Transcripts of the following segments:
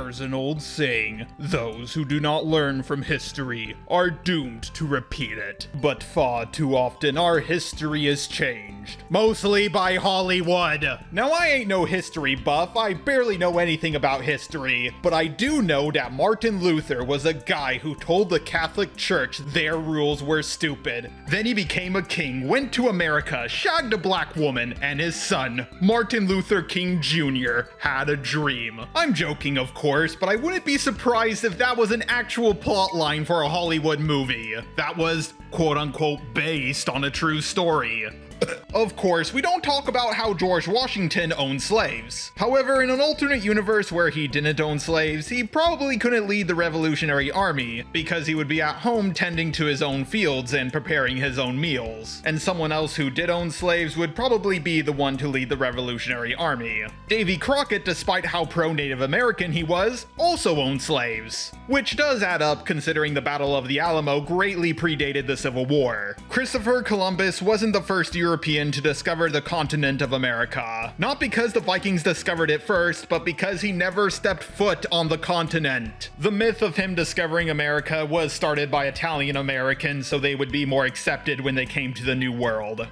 There's an old saying, those who do not learn from history are doomed to repeat it. But far too often our history is changed, mostly by Hollywood. Now I ain't no history buff, I barely know anything about history, but I do know that Martin Luther was a guy who told the Catholic Church their rules were stupid. Then he became a king, went to America, shagged a black woman, and his son, Martin Luther King Jr., had a dream. I'm joking, of course, but I wouldn't be surprised if that was an actual plot line for a Hollywood movie that was quote-unquote based on a true story. Of course, we don't talk about how George Washington owned slaves. However, in an alternate universe where he didn't own slaves, he probably couldn't lead the Revolutionary Army because he would be at home tending to his own fields and preparing his own meals. And someone else who did own slaves would probably be the one to lead the Revolutionary Army. Davy Crockett, despite how pro-Native American he was, also owned slaves. Which does add up considering the Battle of the Alamo greatly predated the Civil War. Christopher Columbus wasn't the first European to discover the continent of America. Not because the Vikings discovered it first, but because he never stepped foot on the continent. The myth of him discovering America was started by Italian Americans so they would be more accepted when they came to the New World.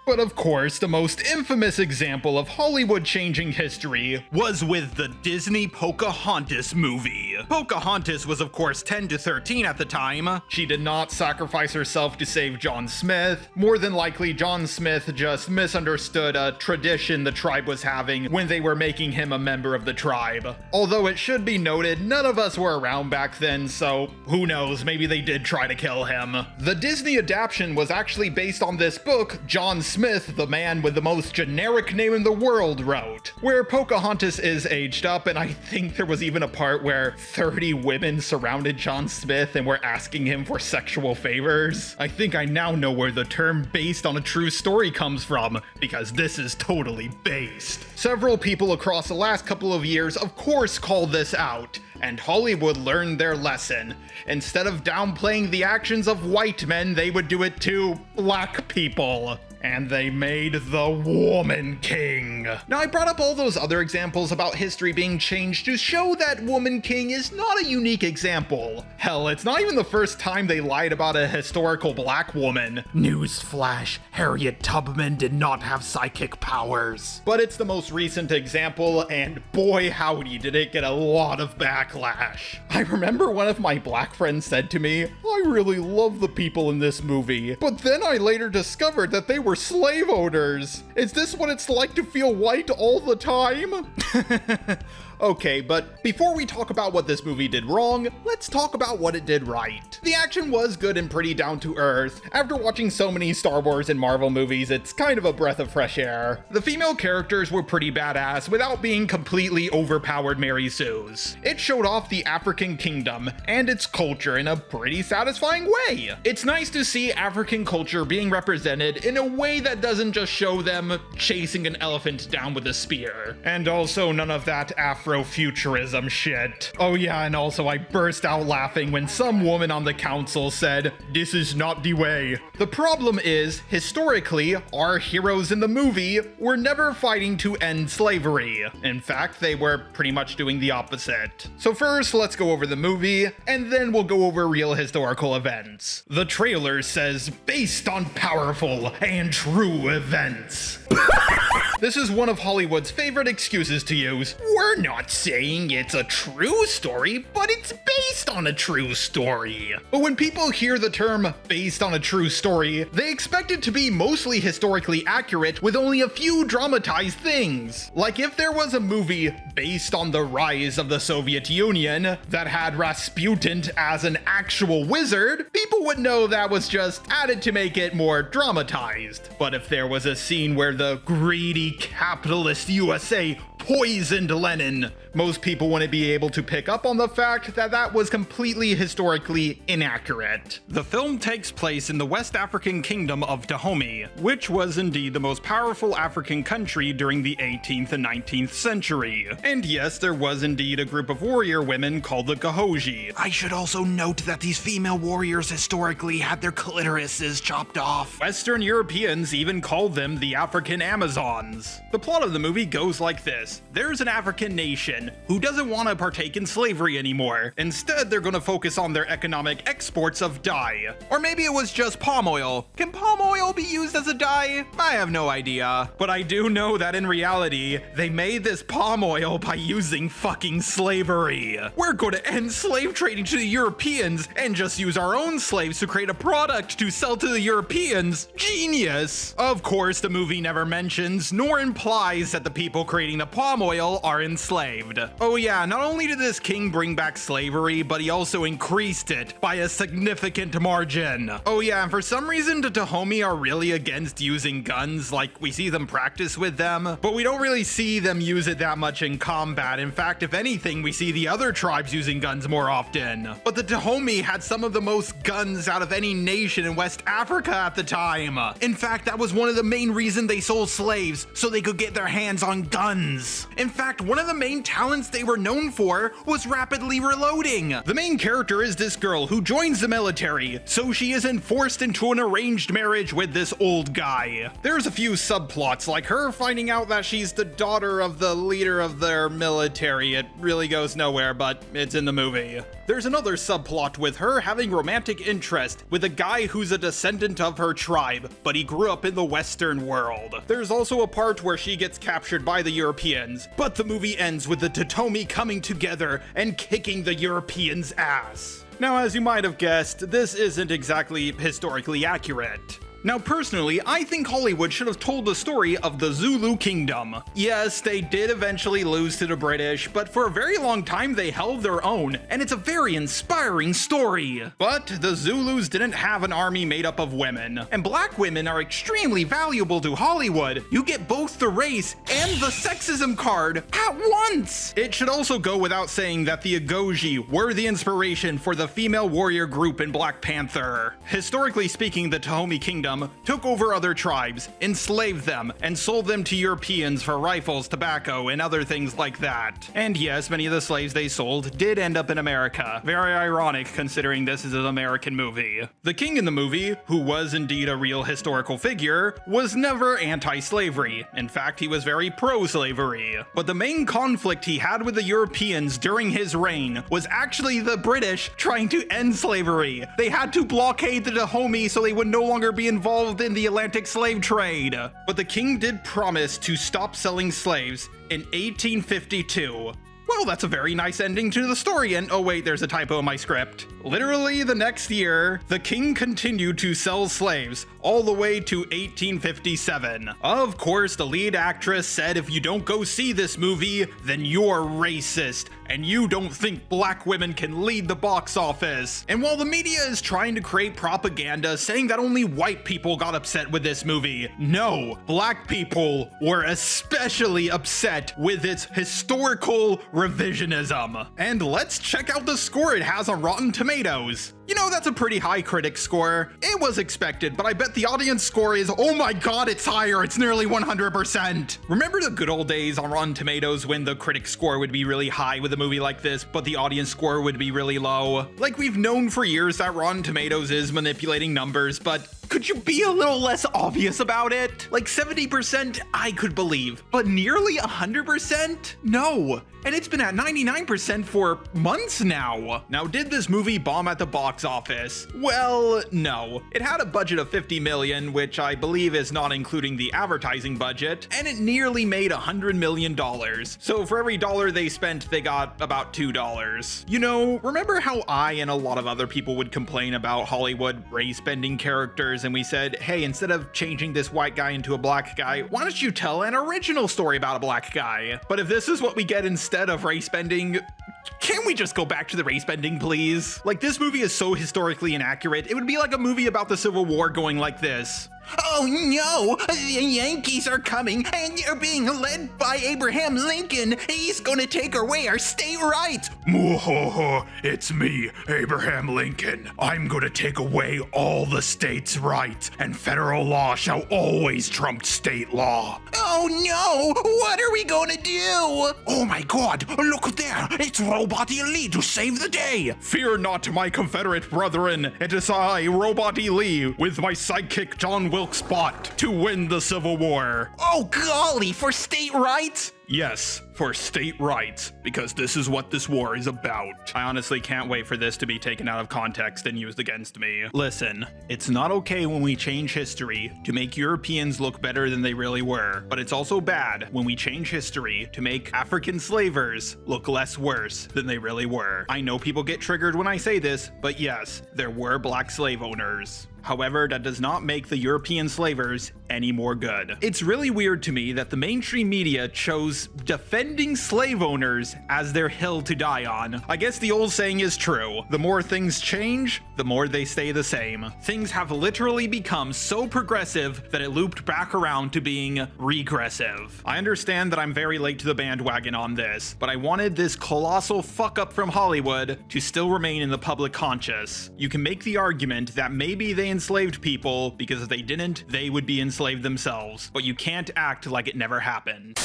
But of course, the most infamous example of Hollywood changing history was with the Disney Pocahontas movie. Pocahontas was of course 10 to 13 at the time. She did not sacrifice herself to save John Smith. More than likely, John Smith just misunderstood a tradition the tribe was having when they were making him a member of the tribe. Although it should be noted, none of us were around back then, so who knows, maybe they did try to kill him. The Disney adaptation was actually based on this book John Smith, the man with the most generic name in the world, wrote, where Pocahontas is aged up, and I think there was even a part where 30 women surrounded John Smith and were asking him for sexual favors. I think I now know where the term based on a true story comes from, because this is totally based. Several people across the last couple of years of course called this out, and Hollywood learned their lesson. Instead of downplaying the actions of white men, they would do it to black people. And they made the Woman King. Now, I brought up all those other examples about history being changed to show that Woman King is not a unique example. Hell, it's not even the first time they lied about a historical black woman. Newsflash, Harriet Tubman did not have psychic powers. But it's the most recent example, and boy howdy did it get a lot of backlash. I remember one of my black friends said to me, I really love the people in this movie, but then I later discovered that they were slave owners. Is this what it's like to feel white all the time? Okay, but before we talk about what this movie did wrong, let's talk about what it did right. The action was good and pretty down to earth. After watching so many Star Wars and Marvel movies, it's kind of a breath of fresh air. The female characters were pretty badass without being completely overpowered Mary Sues. It showed off the African kingdom and its culture in a pretty satisfying way. It's nice to see African culture being represented in a way that doesn't just show them chasing an elephant down with a spear. And also none of that Afrofuturism shit. Oh yeah, and also I burst out laughing when some woman on the council said, "This is not the way." The problem is, historically, our heroes in the movie were never fighting to end slavery. In fact, they were pretty much doing the opposite. So first, let's go over the movie, and then we'll go over real historical events. The trailer says, based on powerful and true events. This is one of Hollywood's favorite excuses to use. We're not saying it's a true story, but it's based on a true story. But when people hear the term based on a true story, they expect it to be mostly historically accurate with only a few dramatized things. Like if there was a movie based on the rise of the Soviet Union that had Rasputin as an actual wizard, people would know that was just added to make it more dramatized. But if there was a scene where the greedy capitalist USA poisoned Lenin, most people wouldn't be able to pick up on the fact that that was completely historically inaccurate. The film takes place in the West African kingdom of Dahomey, which was indeed the most powerful African country during the 18th and 19th century. And yes, there was indeed a group of warrior women called the Gahoji. I should also note that these female warriors historically had their clitorises chopped off. Western Europeans even called them the African Amazons. The plot of the movie goes like this. this. There's an African nation who doesn't want to partake in slavery anymore. Instead, they're going to focus on their economic exports of dye. Or maybe it was just palm oil. Can palm oil be used as a dye? I have no idea. But I do know that in reality, they made this palm oil by using fucking slavery. We're going to end slave trading to the Europeans and just use our own slaves to create a product to sell to the Europeans. Genius! Of course, the movie never mentions nor implies that the people creating the palm oil are enslaved. Oh yeah, not only did this king bring back slavery, but he also increased it by a significant margin. Oh yeah, and for some reason the Dahomey are really against using guns, like we see them practice with them, but we don't really see them use it that much in combat. In fact, if anything, we see the other tribes using guns more often. But the Dahomey had some of the most guns out of any nation in West Africa at the time. In fact, that was one of the main reasons they sold slaves, so they could get their hands on guns. In fact, one of the main talents they were known for was rapidly reloading. The main character is this girl who joins the military, so she isn't forced into an arranged marriage with this old guy. There's a few subplots, like her finding out that she's the daughter of the leader of their military. It really goes nowhere, but it's in the movie. There's another subplot with her having romantic interest with a guy who's a descendant of her tribe, but he grew up in the Western world. There's also a part where she gets captured by the Europeans, but the movie ends with the Dahomey coming together and kicking the Europeans' ass. Now, as you might have guessed, this isn't exactly historically accurate. Now, personally, I think Hollywood should have told the story of the Zulu Kingdom. Yes, they did eventually lose to the British, but for a very long time they held their own, and it's a very inspiring story. But the Zulus didn't have an army made up of women, and black women are extremely valuable to Hollywood. You get both the race and the sexism card at once! It should also go without saying that the Agoji were the inspiration for the female warrior group in Black Panther. Historically speaking, the Dahomey Kingdom took over other tribes, enslaved them, and sold them to Europeans for rifles, tobacco, and other things like that. And yes, many of the slaves they sold did end up in America. Very ironic considering this is an American movie. The king in the movie, who was indeed a real historical figure, was never anti-slavery. In fact, he was very pro-slavery. But the main conflict he had with the Europeans during his reign was actually the British trying to end slavery. They had to blockade the Dahomey so they would no longer be involved in the Atlantic slave trade. But the king did promise to stop selling slaves in 1852. Well, that's a very nice ending to the story, and oh wait, there's a typo in my script. Literally the next year, the king continued to sell slaves all the way to 1857. Of course, the lead actress said if you don't go see this movie, then you're racist, and you don't think black women can lead the box office. And while the media is trying to create propaganda saying that only white people got upset with this movie, no, black people were especially upset with its historical revisionism. And let's check out the score it has on Rotten Tomatoes. You know, that's a pretty high critic score. It was expected, but I bet the audience score is, oh my god, it's higher, it's nearly 100%. Remember the good old days on Rotten Tomatoes when the critic score would be really high with a movie like this, but the audience score would be really low? Like, we've known for years that Rotten Tomatoes is manipulating numbers, but could you be a little less obvious about it? Like 70% I could believe, but nearly 100%? No. And it's been at 99% for months now. Now, did this movie bomb at the box office? Well, no. It had a budget of $50 million, which I believe is not including the advertising budget, and it nearly made $100 million. So for every dollar they spent, they got about $2. You know, remember how I and a lot of other people would complain about Hollywood race-bending characters, and we said, hey, instead of changing this white guy into a black guy, why don't you tell an original story about a black guy? But if this is what we get instead of race bending, can we just go back to the race bending, please? Like, this movie is so historically inaccurate, it would be like a movie about the Civil War going like this. Oh no, the Yankees are coming and they're being led by Abraham Lincoln. He's gonna take away our state rights. Moo-ho-ho, it's me, Abraham Lincoln. I'm gonna take away all the states' rights, and federal law shall always trump state law. Oh no, what are we gonna do? Oh my god, look there, it's Robot Lee to save the day. Fear not, my Confederate brethren. It is I, Robot Lee, with my sidekick John Wilkes Bott, to win the Civil War. Oh golly, for state rights? Yes, for state rights, because this is what this war is about. I honestly can't wait for this to be taken out of context and used against me. Listen, it's not okay when we change history to make Europeans look better than they really were, but it's also bad when we change history to make African slavers look less worse than they really were. I know people get triggered when I say this, but yes, there were black slave owners. However, that does not make the European slavers any more good. It's really weird to me that the mainstream media chose defending slave owners as their hill to die on. I guess the old saying is true. The more things change, the more they stay the same. Things have literally become so progressive that it looped back around to being regressive. I understand that I'm very late to the bandwagon on this, but I wanted this colossal fuck up from Hollywood to still remain in the public conscious. You can make the argument that maybe they enslaved people because if they didn't, they would be enslaved themselves, but you can't act like it never happened.